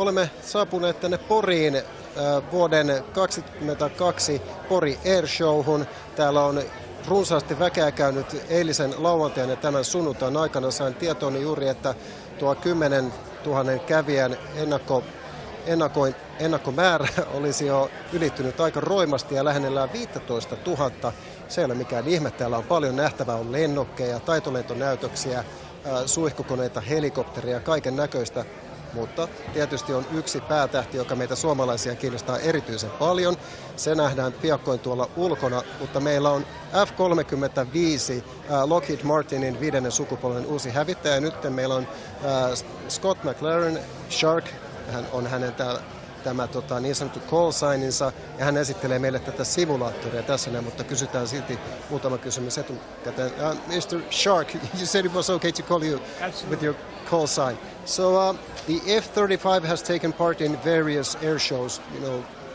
Olemme saapuneet tänne Poriin vuoden 2022 Pori Airshowhun. Täällä on runsaasti väkeä käynyt eilisen lauantain ja tämän sunnuntain aikana. Sain tietooni juuri, että tuo 10 000 kävijän ennakkomäärä olisi jo ylittynyt aika roimasti ja lähennellään 15 000. Se ei ole mikään ihme. Täällä on paljon nähtävää, on lennokkeja, taitolentonäytöksiä, suihkukoneita, helikopteria, kaiken näköistä. Mutta tietysti on yksi päätähti, joka meitä suomalaisia kiinnostaa erityisen paljon. Se nähdään piakkoin tuolla ulkona, mutta meillä on F-35 Lockheed Martinin 5. sukupolven uusi hävittäjä. Nyt meillä on Scott McLaren, Shark, hän on hänen tämä niin sanottu call signinsa, ja hän esittelee meille tätä simulaattoria tässä näin, mutta kysytään silti muutama kysymys etukäteen. Mr. Shark, you said it was okay to call you with your call sign. So the F-35 has taken part in various air shows,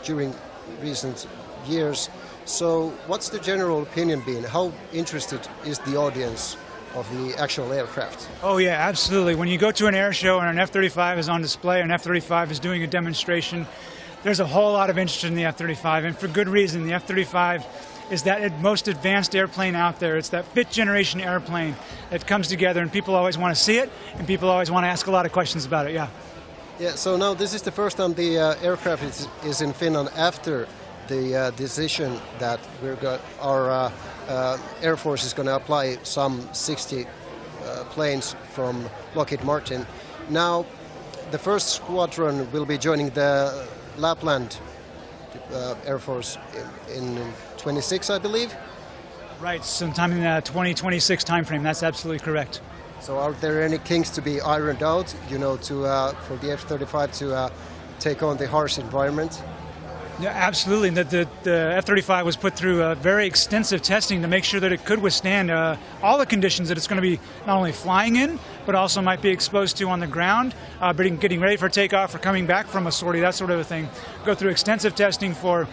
during recent years. So what's the general opinion been? How interested is the audience of the actual aircraft? Oh yeah, absolutely. When you go to an air show and an F-35 is on display, an F-35 is doing a demonstration, there's a whole lot of interest in the F-35, and for good reason. The F-35 is that most advanced airplane out there. It's that 5th generation airplane that comes together, and people always want to see it, and people always want to ask a lot of questions about it, yeah. Yeah, so now this is the first time the aircraft is in Finland after the decision that our Air Force is going to apply some 60 planes from Lockheed Martin. Now, the first squadron will be joining the Lapland Air Force in 26, I believe. Right, sometime in the 2026 timeframe. That's absolutely correct. So, are there any kinks to be ironed out, for the F-35 to take on the harsh environment? Yeah, absolutely. The F-35 was put through very extensive testing to make sure that it could withstand all the conditions that it's going to be not only flying in, but also might be exposed to on the ground, getting ready for takeoff or coming back from a sortie, that sort of a thing. Go through extensive testing for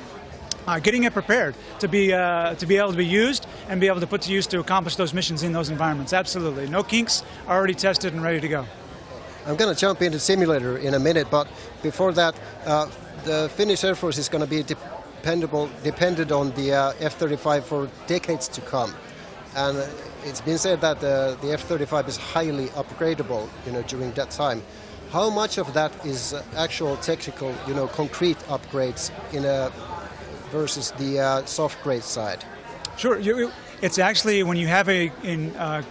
getting it prepared to be able to be used and be able to put to use to accomplish those missions in those environments. Absolutely. No kinks, already tested and ready to go. I'm going to jump into the simulator in a minute, but before that, the Finnish Air Force is going to be dependent on the F-35 for decades to come. And it's been said that the F-35 is highly upgradable, during that time. How much of that is actual technical, concrete upgrades versus the soft grade side? Sure. It's actually, when you have a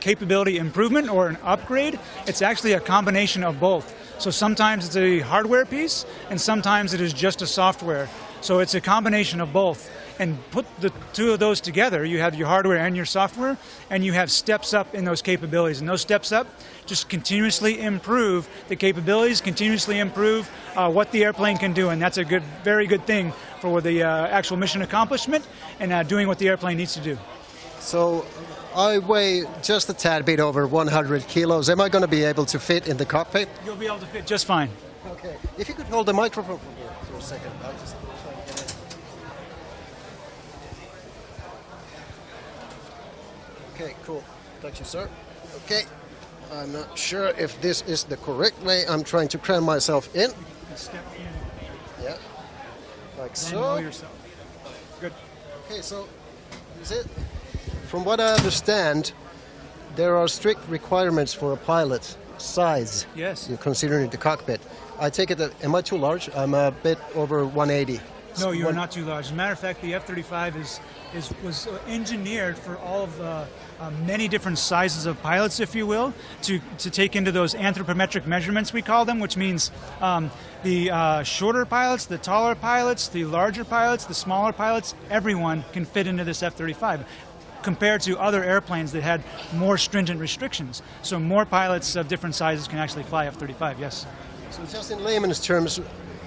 capability improvement or an upgrade, it's actually a combination of both. So sometimes it's a hardware piece, and sometimes it is just a software. So it's a combination of both. And put the two of those together, you have your hardware and your software, and you have steps up in those capabilities. And those steps up just continuously improve the capabilities, continuously improve what the airplane can do. And that's a very good thing for the actual mission accomplishment and doing what the airplane needs to do. So I weigh just a tad bit over 100 kilos. Am I going to be able to fit in the cockpit? You'll be able to fit just fine. Okay. If you could hold the microphone for a second, I'll just try and get it. Okay, cool. Thank you, sir. Okay. I'm not sure if this is the correct way. I'm trying to cram myself in. Step in. Yeah. Like so. Know yourself. Good. Okay, so is it? From what I understand, there are strict requirements for a pilot's size. Yes. Considering the cockpit. I take it that, am I too large? I'm a bit over 180. No, you're not too large. As a matter of fact, the F-35 was engineered for all of the many different sizes of pilots, if you will, to take into those anthropometric measurements, we call them, which means the shorter pilots, the taller pilots, the larger pilots, the smaller pilots, everyone can fit into this F-35. Compared to other airplanes that had more stringent restrictions. So more pilots of different sizes can actually fly F-35, yes. So just in layman's terms,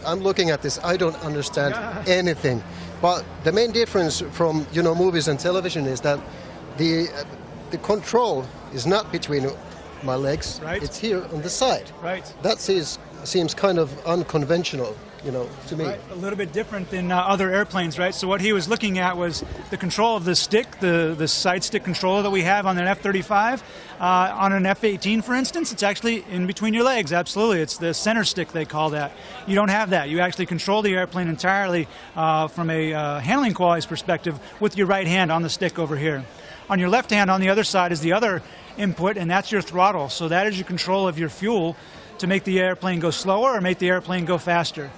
I'm looking at this, I don't understand anything. But the main difference from, movies and television is that the control is not between my legs, right. It's here on the side. Right. That is seems kind of unconventional, to me. Right. A little bit different than other airplanes, right? So what he was looking at was the control of the stick, the side stick controller that we have on an F-35. On an F-18, for instance, it's actually in between your legs, absolutely. It's the center stick, they call that. You don't have that. You actually control the airplane entirely from a handling qualities perspective with your right hand on the stick over here. On your left hand, on the other side, is the other input, and that's your throttle. So that is your control of your fuel to make the airplane go slower or make the airplane go faster.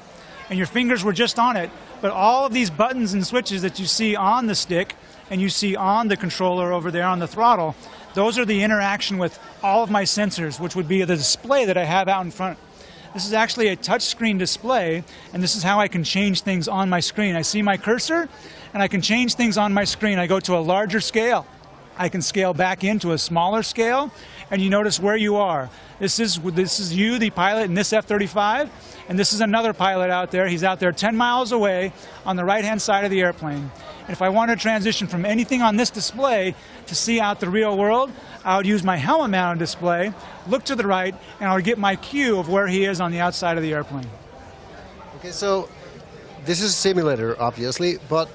And your fingers were just on it, but all of these buttons and switches that you see on the stick and you see on the controller over there on the throttle, those are the interaction with all of my sensors, which would be the display that I have out in front. This is actually a touchscreen display, and this is how I can change things on my screen. I see my cursor, and I can change things on my screen. I go to a larger scale. I can scale back into a smaller scale, and you notice where you are. This is you, the pilot, in this F-35, and this is another pilot out there. He's out there 10 miles away on the right-hand side of the airplane. And if I want to transition from anything on this display to see out the real world, I would use my helmet-mounted display, look to the right, and I would get my cue of where he is on the outside of the airplane. Okay, so this is a simulator, obviously, but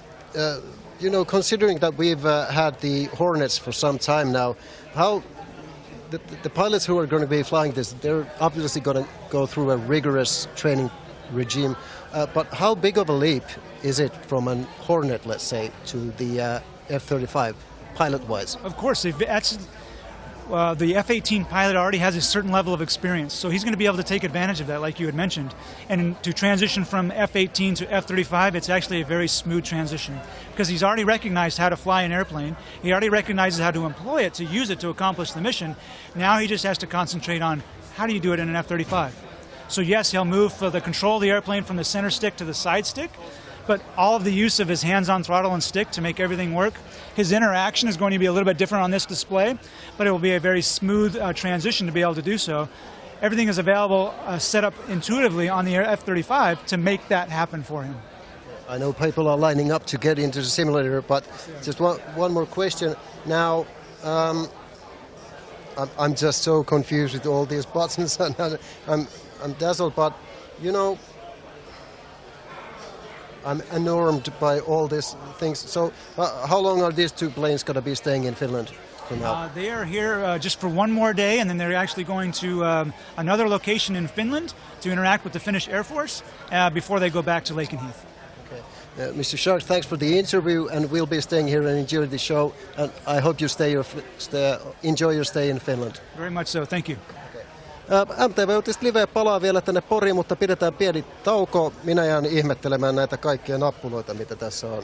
considering that we've had the Hornets for some time now, how the pilots who are going to be flying this, they're obviously going to go through a rigorous training regime. But how big of a leap is it from a Hornet, let's say, to the F-35, pilot-wise? Of course, the F-18 pilot already has a certain level of experience, so he's going to be able to take advantage of that, like you had mentioned. And to transition from F-18 to F-35, it's actually a very smooth transition, because he's already recognized how to fly an airplane, he already recognizes how to employ it, to use it to accomplish the mission. Now he just has to concentrate on how do you do it in an F-35. So yes, he'll move for the control of the airplane from the center stick to the side stick, but all of the use of his hands on throttle and stick to make everything work. His interaction is going to be a little bit different on this display, but it will be a very smooth transition to be able to do so. Everything is available, set up intuitively on the F-35 to make that happen for him. I know people are lining up to get into the simulator, but just one more question. Now, I'm just so confused with all these buttons, and I'm dazzled, but I'm enamored by all these things. So how long are these two planes going to be staying in Finland from now? They are here just for one more day, and then they're actually going to another location in Finland to interact with the Finnish Air Force before they go back to Lakenheath. Okay. Mr. Shark, thanks for the interview, and we'll be staying here and enjoy the show. And I hope you enjoy your stay in Finland. Very much so. Thank you. MTV-Uutiset Live palaa vielä tänne Poriin, mutta pidetään pieni tauko. Minä jään ihmettelemään näitä kaikkia nappuloita, mitä tässä on.